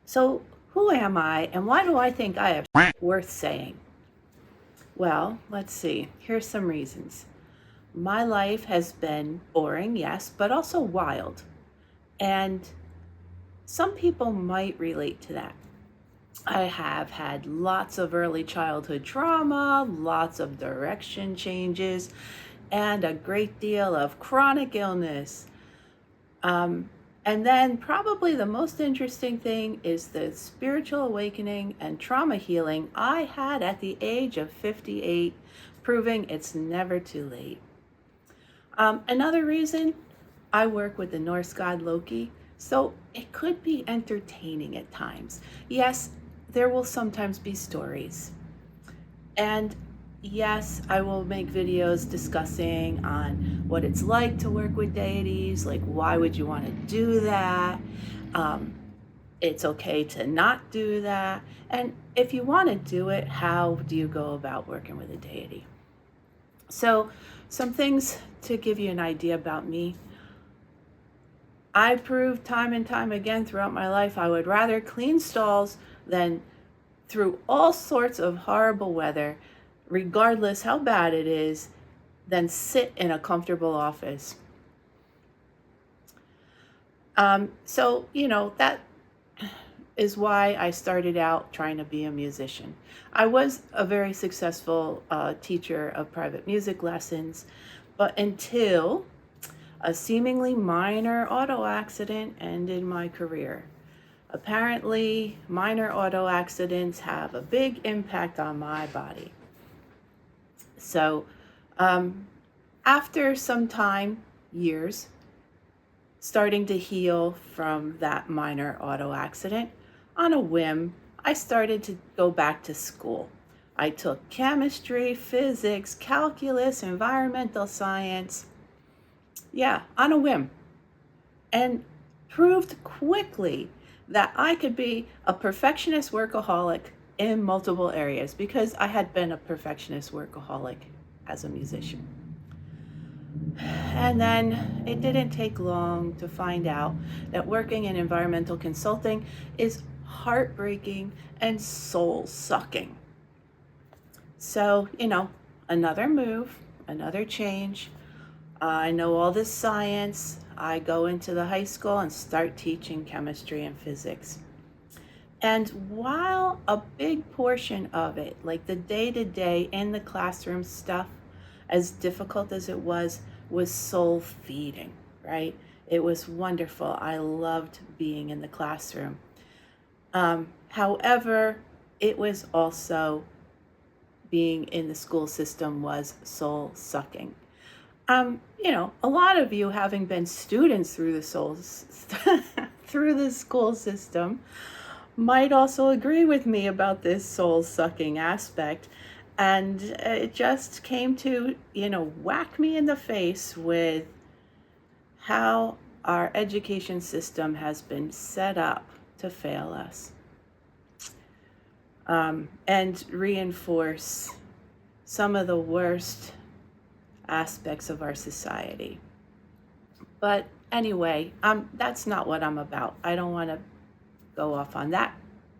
So, who am I and why do I think I have worth saying? Well, let's see. Here's some reasons. My life has been boring, yes, but also wild. And some people might relate to that. I have had lots of early childhood trauma, lots of direction changes, and a great deal of chronic illness. Um, and then, probably the most interesting thing is the spiritual awakening and trauma healing I had at the age of 58, proving it's never too late. Another reason, I work with the Norse god Loki, so it could be entertaining at times. Yes, there will sometimes be stories. And yes, I will make videos discussing on what it's like to work with deities, like why would you want to do that? Um, it's okay to not do that. And if you want to do it, how do you go about working with a deity? So, some things to give you an idea about me. I proved time and time again throughout my life I would rather clean stalls than through all sorts of horrible weather, regardless how bad it is, than sit in a comfortable office. That is why I started out trying to be a musician. I was a very successful teacher of private music lessons, but until a seemingly minor auto accident ended my career. Apparently, minor auto accidents have a big impact on my body. So, um, after some time, years, starting to heal from that minor auto accident, on a whim, I started to go back to school. I took chemistry, physics, calculus, environmental science. Yeah, on a whim. And proved quickly that I could be a perfectionist workaholic in multiple areas because I had been a perfectionist workaholic as a musician. And then it didn't take long to find out that working in environmental consulting is heartbreaking and soul sucking. So, another move, another change. I know all this science. I go into the high school and start teaching chemistry and physics. And while a big portion of it, like the day to day in the classroom stuff, as difficult as it was soul feeding, right? It was wonderful. I loved being in the classroom. However, it was also being in the school system was soul sucking. A lot of you having been students through the through the school system might also agree with me about this soul sucking aspect. And it just came to, whack me in the face with how our education system has been set up to fail us and reinforce some of the worst aspects of our society. But anyway, that's not what I'm about. I don't want to go off on that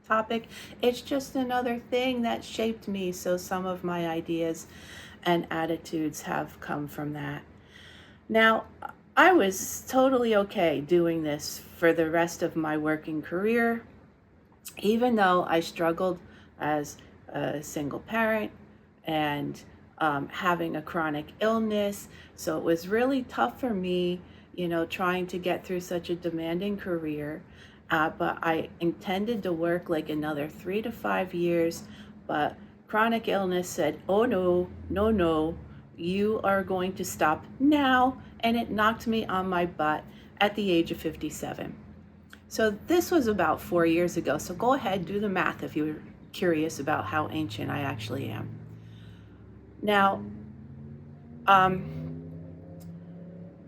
topic. It's just another thing that shaped me, so some of my ideas and attitudes have come from that. Now, I was totally okay doing this for the rest of my working career, even though I struggled as a single parent and having a chronic illness. So it was really tough for me, trying to get through such a demanding career. But I intended to work like another 3 to 5 years, but chronic illness said, oh no, no, no, you are going to stop now. And it knocked me on my butt at the age of 57. So this was about 4 years ago. So go ahead, do the math if you're curious about how ancient I actually am. Now,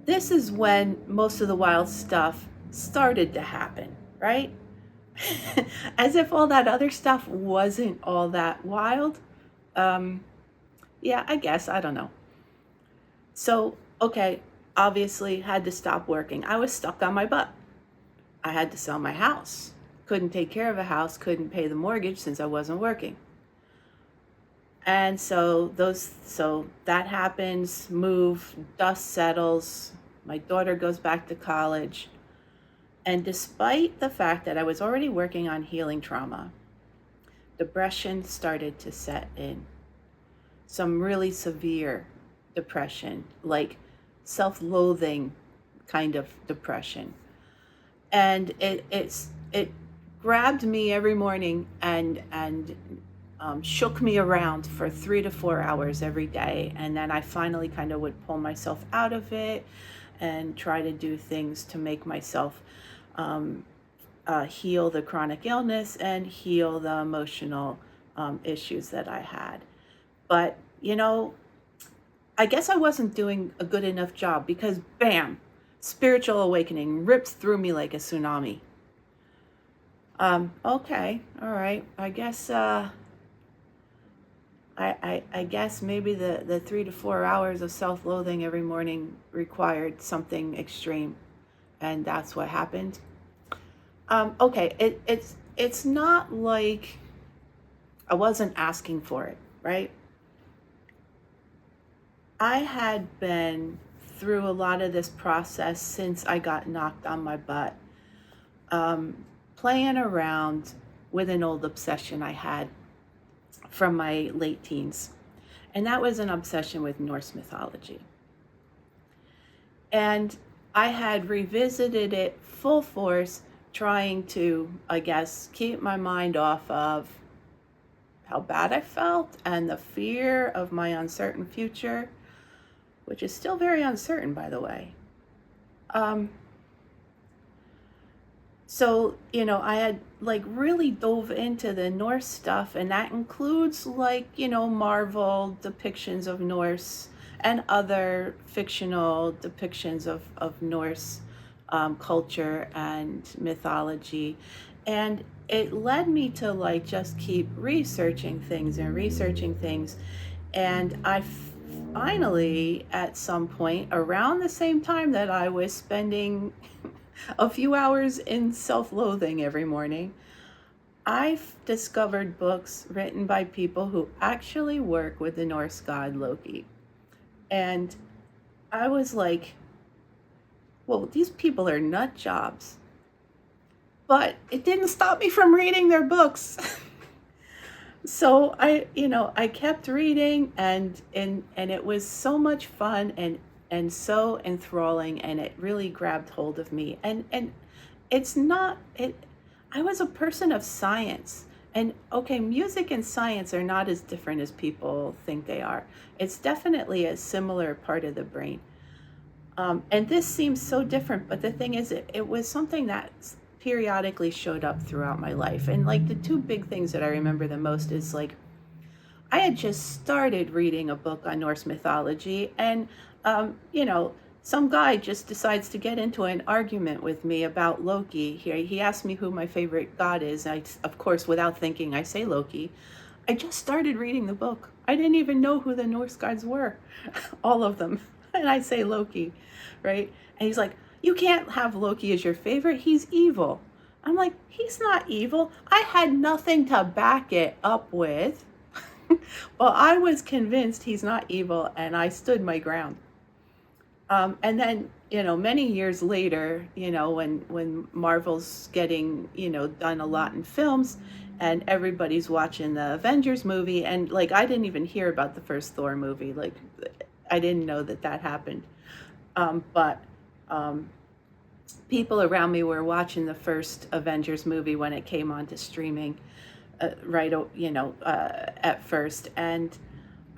this is when most of the wild stuff started to happen, right? As if all that other stuff wasn't all that wild. Yeah, I guess, I don't know. So, okay, obviously had to stop working. I was stuck on my butt. I had to sell my house couldn't take care of a house, couldn't pay the mortgage since I wasn't working. And so that happens, move, dust settles, my daughter goes back to college. And despite the fact that I was already working on healing trauma, depression started to set in. Some really severe depression, like self-loathing kind of depression. And it grabbed me every morning and shook me around for 3 to 4 hours every day. And then I finally kind of would pull myself out of it and try to do things to make myself heal the chronic illness and heal the emotional issues that I had. But, I guess I wasn't doing a good enough job because, bam, spiritual awakening rips through me like a tsunami. Okay, all right. I guess I guess maybe the 3 to 4 hours of self-loathing every morning required something extreme, and that's what happened. Okay, it's not like I wasn't asking for it, right? I had been through a lot of this process since I got knocked on my butt, playing around with an old obsession I had from my late teens. And that was an obsession with Norse mythology. And I had revisited it full force, trying to, I guess, keep my mind off of how bad I felt and the fear of my uncertain future, which is still very uncertain, by the way. So, I had like really dove into the Norse stuff, and that includes like, Marvel depictions of Norse and other fictional depictions of Norse culture and mythology. And it led me to like just keep researching things and researching things. And I finally, at some point, around the same time that I was spending a few hours in self-loathing every morning, I've discovered books written by people who actually work with the Norse god Loki. And I was like, well, these people are nut jobs. But it didn't stop me from reading their books. So I kept reading, and it was so much fun and so enthralling, and it really grabbed hold of me. And it's not it I was a person of science. And okay, music and science are not as different as people think they are. It's definitely a similar part of the brain. And this seems so different, but the thing is, it was something that periodically showed up throughout my life. And like the two big things that I remember the most is like I had just started reading a book on Norse mythology, and some guy just decides to get into an argument with me about Loki. He asked me who my favorite god is. Of course, without thinking, I say Loki. I just started reading the book. I didn't even know who the Norse gods were, all of them. And I say Loki, right? And he's like, you can't have Loki as your favorite. He's evil. I'm like, he's not evil. I had nothing to back it up with. Well, I was convinced he's not evil, and I stood my ground. And then, many years later, when Marvel's getting, done a lot in films, and everybody's watching the Avengers movie, and like I didn't even hear about the first Thor movie. Like I didn't know that happened. But people around me were watching the first Avengers movie when it came onto streaming, at first, and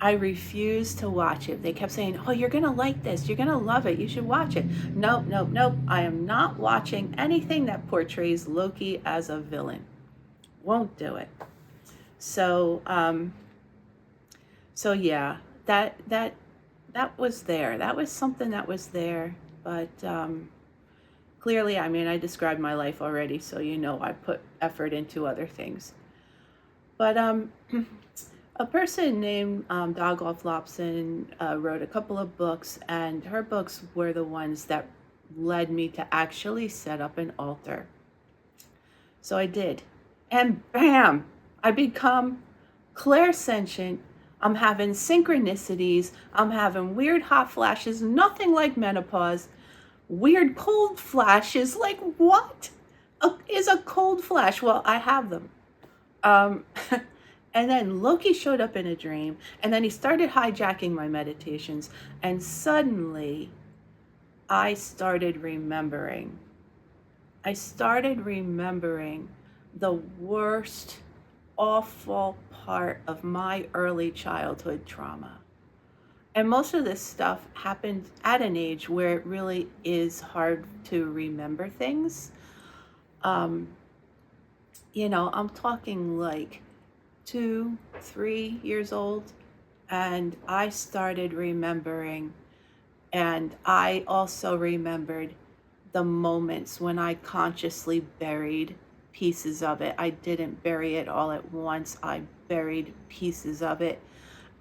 I refused to watch it. They kept saying, "Oh, you're gonna like this. You're gonna love it. You should watch it." Nope, nope, nope. I am not watching anything that portrays Loki as a villain. Won't do it. So, yeah, that was there. That was something that was there. But clearly, I mean, I described my life already, so I put effort into other things. But a person named Dagolf Lobson wrote a couple of books, and her books were the ones that led me to actually set up an altar So I did. And bam, I become clairsentient. I'm having synchronicities. I'm having weird hot flashes, nothing like menopause. Weird cold flashes. Like, what is a cold flash? Well, I have them. Um, and then Loki showed up in a dream, and then he started hijacking my meditations. And suddenly, I started remembering. I started remembering the worst, awful part of my early childhood trauma. And most of this stuff happened at an age where it really is hard to remember things. Um, I'm talking like 2, 3 years old, and I started remembering, and I also remembered the moments when I consciously buried pieces of it. I didn't bury it all at once. I buried pieces of it,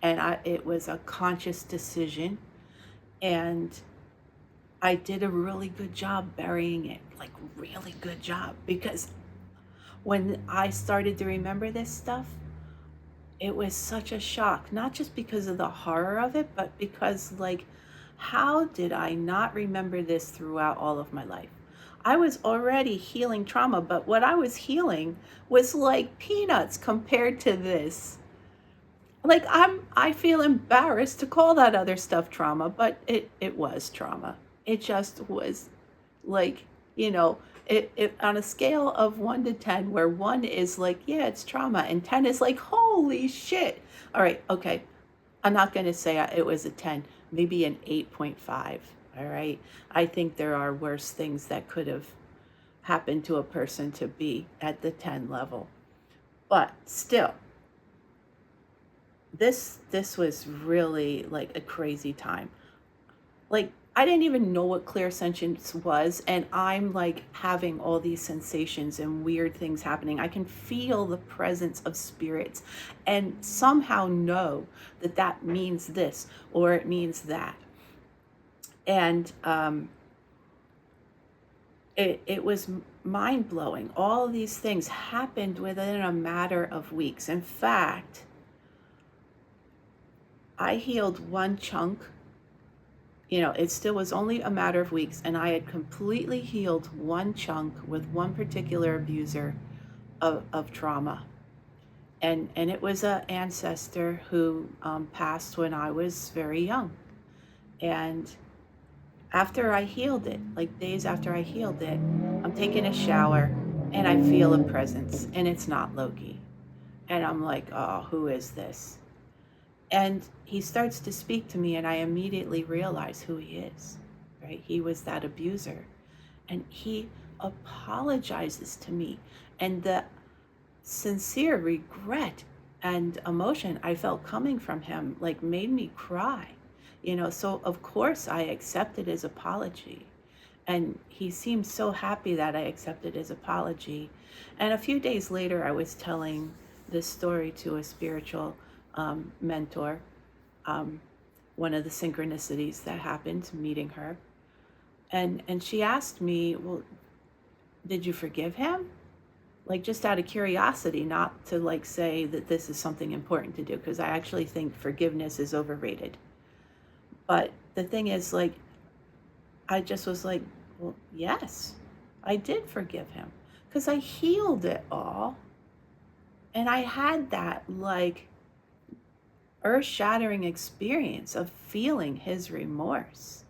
and it was a conscious decision, and I did a really good job burying it, like really good job, because when I started to remember this stuff, it was such a shock, not just because of the horror of it, but because, like, how did I not remember this throughout all of my life? I was already healing trauma, but what I was healing was like peanuts compared to this. Like, I feel embarrassed to call that other stuff trauma, but it was trauma. It just was, like, you know, it on a scale of 1 to 10, where 1 is like, yeah, it's trauma, and 10 is like, holy shit. All right, okay. I'm not going to say it was a 10, maybe an 8.5. All right. I think there are worse things that could have happened to a person to be at the 10 level. But still, this was really like a crazy time. Like, I didn't even know what clairsentience was, and I'm like having all these sensations and weird things happening. I can feel the presence of spirits and somehow know that that means this or it means that. And it was mind blowing. All of these things happened within a matter of weeks. In fact, I healed one chunk. It still was only a matter of weeks, and I had completely healed one chunk with one particular abuser of trauma. And it was an ancestor who passed when I was very young. And after I healed it, like days after I healed it, I'm taking a shower and I feel a presence, and it's not Loki. And I'm like, oh, who is this? And he starts to speak to me, and I immediately realize who he is, right? He was that abuser. And he apologizes to me. And the sincere regret and emotion I felt coming from him, like, made me cry. So of course I accepted his apology. And he seemed so happy that I accepted his apology. And a few days later, I was telling this story to a spiritual mentor, one of the synchronicities that happened, meeting her. And she asked me, well, did you forgive him? Like, just out of curiosity, not to like say that this is something important to do, because I actually think forgiveness is overrated. But the thing is, like, I just was like, well, yes, I did forgive him, because I healed it all. And I had that, like, earth-shattering experience of feeling his remorse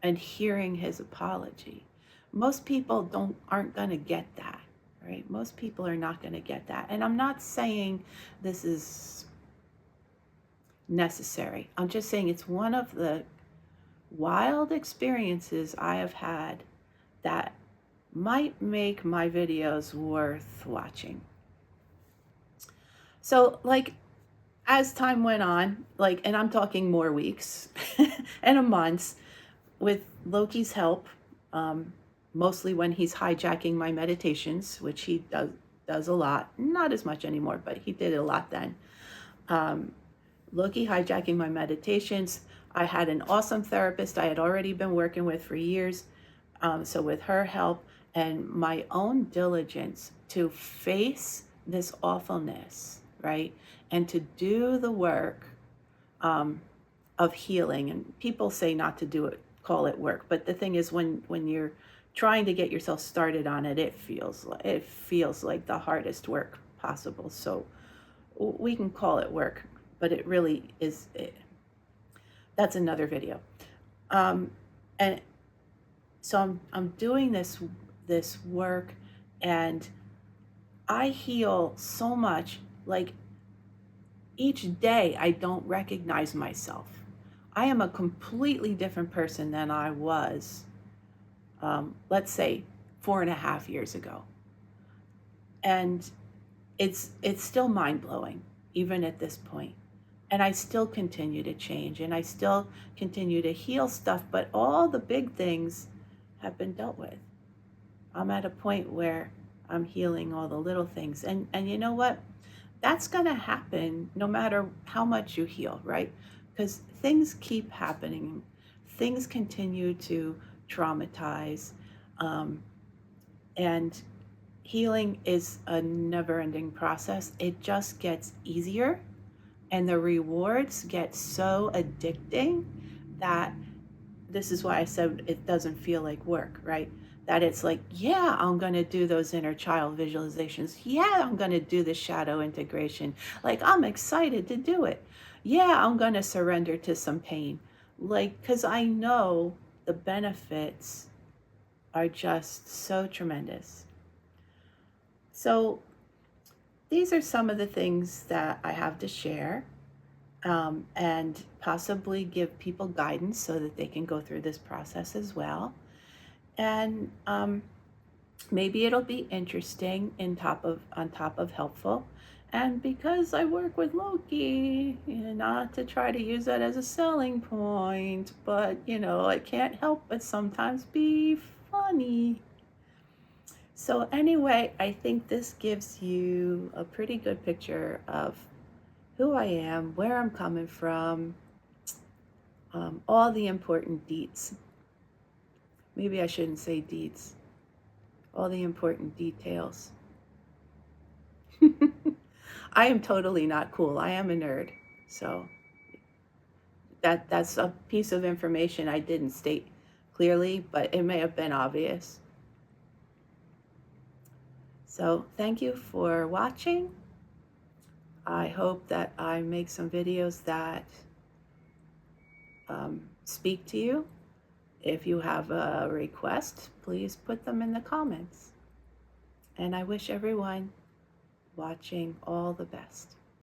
and hearing his apology. Most people aren't going to get that, right? Most people are not going to get that. And I'm not saying this is necessary. I'm just saying it's one of the wild experiences I have had that might make my videos worth watching. So, like, as time went on, like, and I'm talking more weeks and a months, with Loki's help, mostly when he's hijacking my meditations, which he does a lot, not as much anymore, but he did it a lot then. Loki hijacking my meditations. I had an awesome therapist I had already been working with for years. So with her help and my own diligence to face this awfulness, right? And to do the work um, of healing. And people say not to do it, call it work. But the thing is, when you're trying to get yourself started on it, it feels like the hardest work possible. So we can call it work, but it really is. That's another video. And so I'm doing this work, and I heal so much. Like, each day I don't recognize myself. I am a completely different person than I was, let's say, 4.5 years ago. And it's still mind-blowing, even at this point. And I still continue to change, and I still continue to heal stuff, but all the big things have been dealt with. I'm at a point where I'm healing all the little things. And you know what? That's going to happen no matter how much you heal, right? Because things keep happening. Things continue to traumatize. And healing is a never-ending process. It just gets easier, and the rewards get so addicting that this is why I said it doesn't feel like work, right? That it's like, yeah, I'm going to do those inner child visualizations. Yeah, I'm going to do the shadow integration. Like, I'm excited to do it. Yeah, I'm going to surrender to some pain. Like, because I know the benefits are just so tremendous. So these are some of the things that I have to share, and possibly give people guidance so that they can go through this process as well. And maybe it'll be interesting on top of helpful. And because I work with Loki, not to try to use that as a selling point, but it can't help but sometimes be funny. So anyway, I think this gives you a pretty good picture of who I am, where I'm coming from, all the important deets. Maybe I shouldn't say deets. All the important details. I am totally not cool. I am a nerd. So that's a piece of information I didn't state clearly, but it may have been obvious. So thank you for watching. I hope that I make some videos that speak to you. If you have a request, please put them in the comments. And I wish everyone watching all the best.